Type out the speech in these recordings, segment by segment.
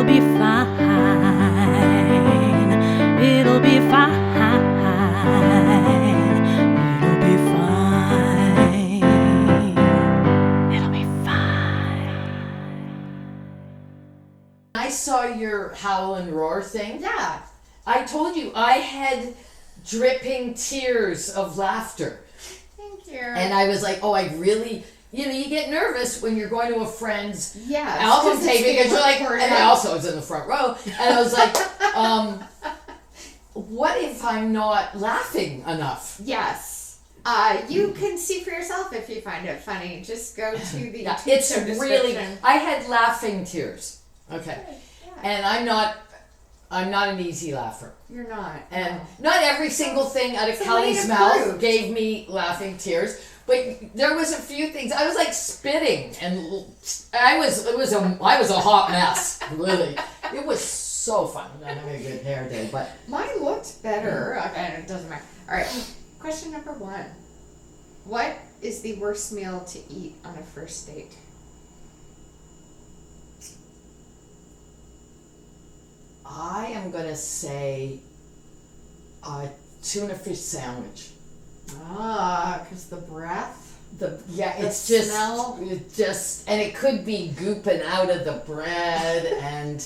It'll be fine. It'll be fine. It'll be fine. It'll be fine. I saw your howl and roar thing. Yeah. I told you I had dripping tears of laughter. Thank you. And I was like, oh, I really, you get nervous when you're going to a friend's yeah, album taping because you're like, and I also was in the front row, and I was like, what if I'm not laughing enough? Yes. You can see for yourself if you find it funny. Just go to the Yeah, YouTube it's show really, description. I had laughing tears. Okay. Yeah. And I'm not an easy laugher. You're not. And no. not every single thing out of It's Kelly's way mouth improved. gave me laughing tears, but there was a few things. I was like spitting, and I was a hot mess. Really, it was so fun. I'm having a good hair day, but Mine looked better. Okay, it doesn't matter. All right. Question number 1. What is the worst meal to eat on a first date? I am gonna say a tuna fish sandwich. Because the breath. It's The just smell. and it could be gooping out of the bread and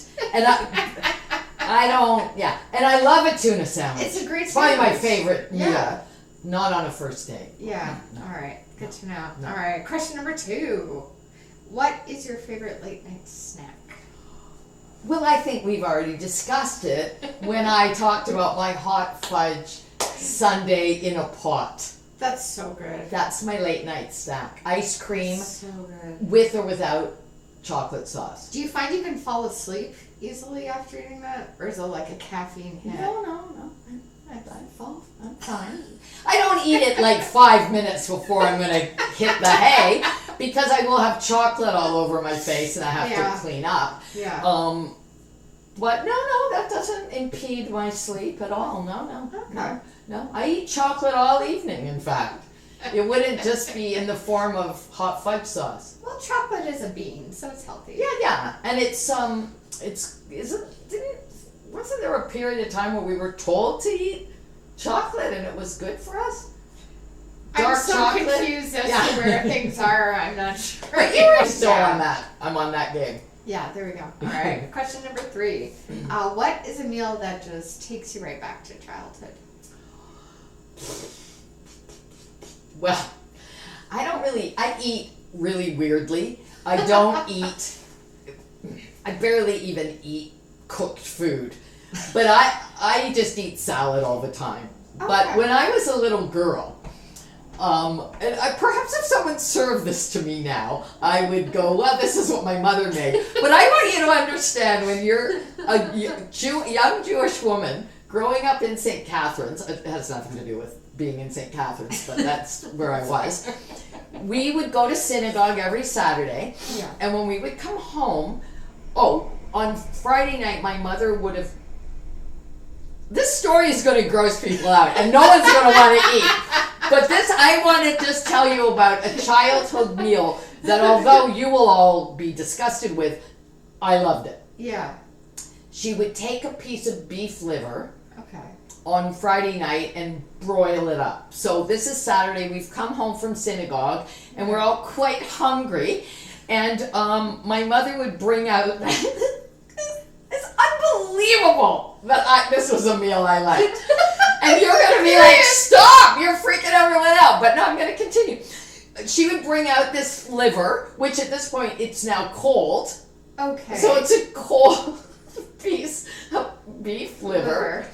I don't and I love a tuna sandwich. It's a great It's probably my sandwich. favorite meal. Yeah. Not on a first date. Yeah. No. All right. Good to know. No. All right. Question number 2. What is your favorite late night snack? Well, I think we've already discussed it when I talked about my hot fudge sundae in a pot. That's so good. That's my late night snack. Ice cream So good. with or without chocolate sauce. Do you find you can fall asleep easily after eating that? Or is it like a caffeine hit? No. I'm fine. I don't eat it like 5 minutes before I'm going to hit the hay because I will have chocolate all over my face and I have to clean up. Yeah. But no, that doesn't impede my sleep at all. No. I eat chocolate all evening, in fact. It wouldn't just be in the form of hot fudge sauce. Well, chocolate is a bean, so it's healthy. Yeah. And wasn't there a period of time where we were told to eat chocolate and it was good for us? I'm so chocolate? confused as to where things are. I'm not sure. But you were still on that. I'm on that game. Yeah, there we go. All right. Question number 3. What is a meal that just takes you right back to childhood? Well, I eat really weirdly. I barely even eat cooked food. But I just eat salad all the time. But when I was a little girl, perhaps if someone served this to me now, I would go, well, this is what my mother made. But I want you to understand, when you're a young Jewish woman growing up in St. Catharines, it has nothing to do with being in St. Catharines, but that's where I was. We would go to synagogue every Saturday, and when we would come home, on Friday night, my mother would have. This story is going to gross people out, and no one's going to want to eat. But I want to just tell you about a childhood meal that, although you will all be disgusted with, I loved it. Yeah. She would take a piece of beef liver Okay. on Friday night and broil it up. So this is Saturday. We've come home from synagogue, and we're all quite hungry. And my mother would bring out. It's unbelievable that this was a meal I liked. And you're going to be like, stop! You're freaking everyone out. But no, I'm going to continue. She would bring out this liver, which at this point, it's now cold. Okay. So it's a cold piece of beef liver.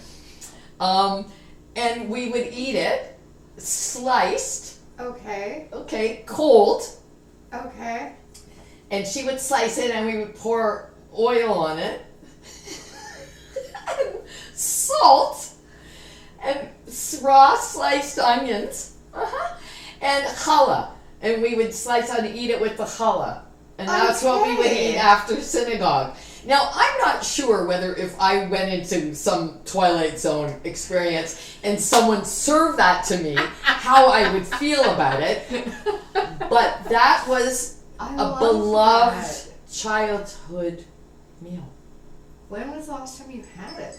And we would eat it sliced. Okay. Okay, cold. Okay. And she would slice it and we would pour oil on it. And salt. And raw sliced onions. And challah. And we would slice out and eat it with the challah. And that's what we would eat after synagogue. Now, I'm not sure whether if I went into some Twilight Zone experience and someone served that to me, how I would feel about it. But that was a beloved childhood meal. When was the last time you had it?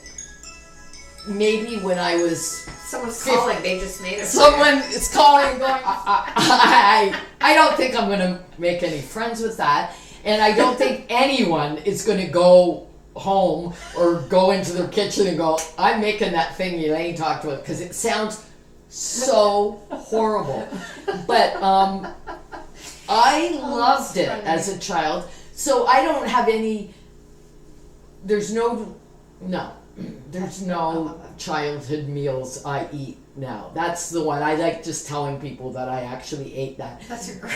Maybe when I was. Someone's calling. They just made it. Someone is calling and going, I don't think I'm going to make any friends with that. And I don't think anyone is going to go home or go into their kitchen and go, I'm making that thing Elaine talked about, because it sounds so horrible. But I loved it as a child. So I don't have any, there's no childhood meals I eat now. That's the one. I like just telling people that I actually ate that. That's your.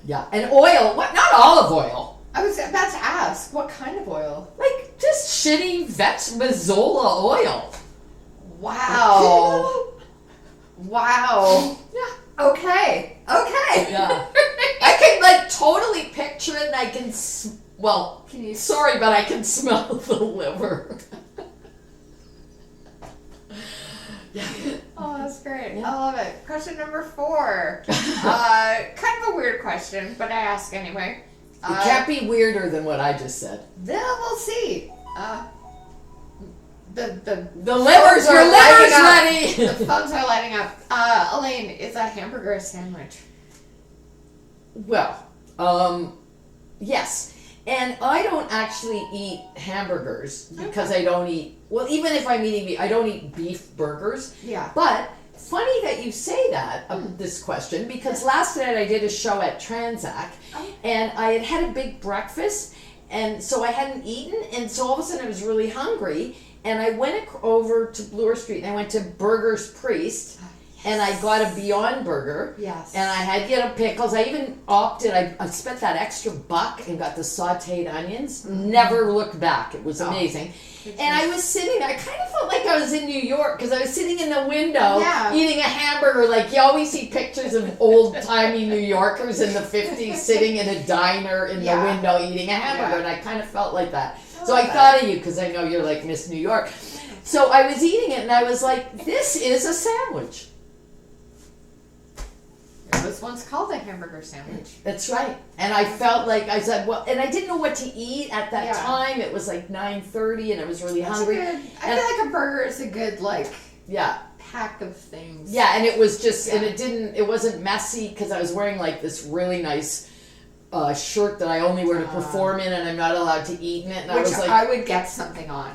Yeah, and oil. What? Not olive oil. I was about to ask, what kind of oil? Like just shitty Mazola oil. Wow. Wow. Yeah. Okay. Yeah. I can like totally picture it, and I can. Can you? Sorry, but I can smell the liver. Yeah. Oh, that's great. Yeah. I love it. Question number 4. Kind of a weird question, but I ask anyway. It can't be weirder than what I just said. We'll see. The liver's phones your are liver's lighting ready. up. The phones are lighting up. Elaine, is a hamburger a sandwich? Well, yes. And I don't actually eat hamburgers because I don't eat, well, even if I'm eating beef, I don't eat beef burgers. Yeah. But funny that you say that, this question, because last night I did a show at Transac, and I had had a big breakfast, and so I hadn't eaten, and so all of a sudden I was really hungry, and I went over to Bloor Street, and I went to Burger's Priest, and I got a Beyond Burger. Yes. And I had, pickles. I even opted, I spent that extra $1 and got the sauteed onions. Never looked back. It was amazing. And I was sitting there, I kind of felt like I was in New York, because I was sitting in the window eating a hamburger. Like you always see pictures of old-timey New Yorkers in the 50s sitting in a diner in the window eating a hamburger. And I kind of felt like that. So I thought of you, because I know you're like Miss New York. So I was eating it, and I was like, this is a sandwich. It was once called a hamburger sandwich. That's right. And I felt like, I said, well, and I didn't know what to eat at that time. It was like 9:30 and I was really hungry. I feel like a burger is a good, pack of things. Yeah, and it was just, and it wasn't messy, because I was wearing like this really nice shirt that I only wear to perform in, and I'm not allowed to eat in it. And Which I was like, I would get something on.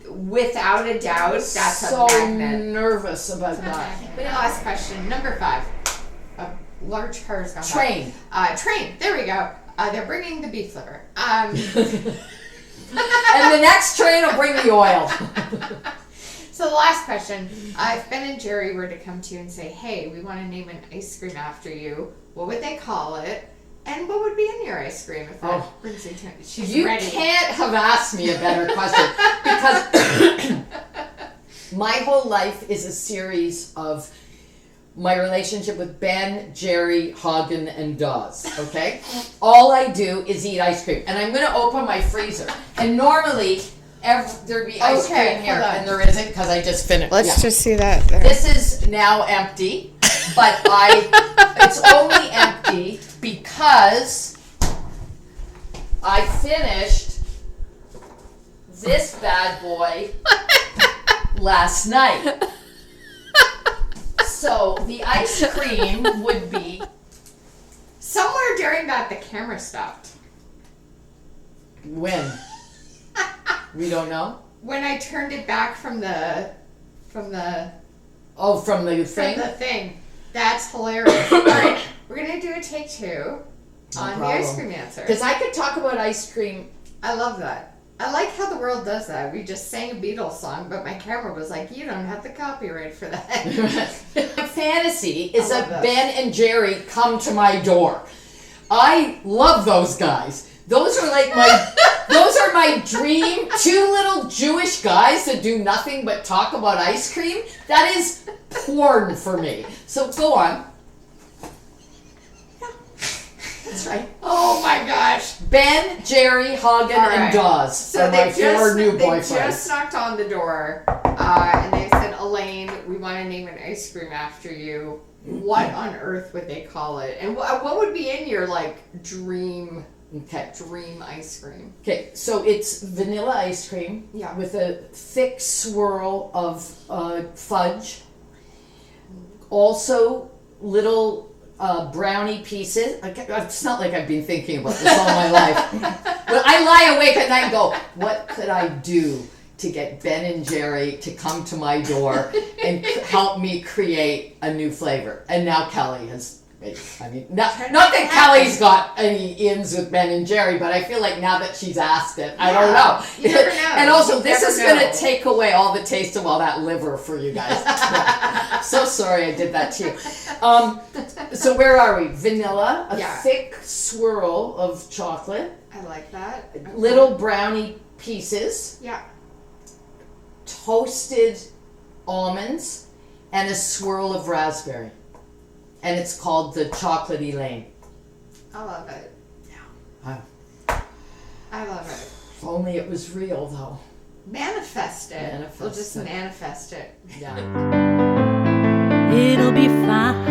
Without a doubt, that's so a magnet. nervous about that. But last question, number 5. A large car has gone Train. by. Train. There we go. They're bringing the beef liver. And the next train will bring the oil. So the last question, if Ben and Jerry were to come to you and say, hey, we want to name an ice cream after you, what would they call it? And what would be in your ice cream if that brings you to it? She's You ready. can't have asked me a better question, because my whole life is a series of my relationship with Ben, Jerry, Hagen, and Dawes, okay? All I do is eat ice cream. And I'm going to open my freezer. And normally, there'd be ice cream here, and there isn't, because I just finished. Let's just see that there. This is now empty, but it's only empty because I finished this bad boy last night. So the ice cream would be somewhere during that the camera stopped. When? We don't know. When I turned it back from the thing. From the thing. That's hilarious. All right, we're gonna do a take 2 on the ice cream answer. Because I could talk about ice cream. I love that. I like how the world does that. We just sang a Beatles song, but my camera was like, you don't have the copyright for that. My fantasy is that Ben and Jerry come to my door. I love those guys. Those are like those are my dream 2 little Jewish guys that do nothing but talk about ice cream. That is porn for me. So go on. That's right. Oh my gosh. Ben, Jerry, Hagen, and Dawes are my 4 new boyfriends. They just knocked on the door, and they said, Elaine, we want to name an ice cream after you. What on earth would they call it? And what would be in your, dream Okay. dream ice cream? Okay, so it's vanilla ice cream Yeah. with a thick swirl of fudge. Also, little brownie pieces. It's not like I've been thinking about this all my life. But I lie awake at night and go, what could I do to get Ben and Jerry to come to my door and help me create a new flavor? And now Kelly has. I mean, not that Kelly's got any ins with Ben and Jerry, but I feel like now that she's asked it, I don't know. You never know. And also, You this never is going know. to take away all the taste of all that liver for you guys. So sorry I did that to you. So where are we? Vanilla, a Yeah. thick swirl of chocolate, I like that. Okay. little brownie pieces, Yeah. toasted almonds, and a swirl of raspberry. And it's called the Chocolate Elaine. I love it. Wow. I love it. If only it was real, though. Manifest it. Manifest We'll just it. manifest it. Yeah. It'll be fine.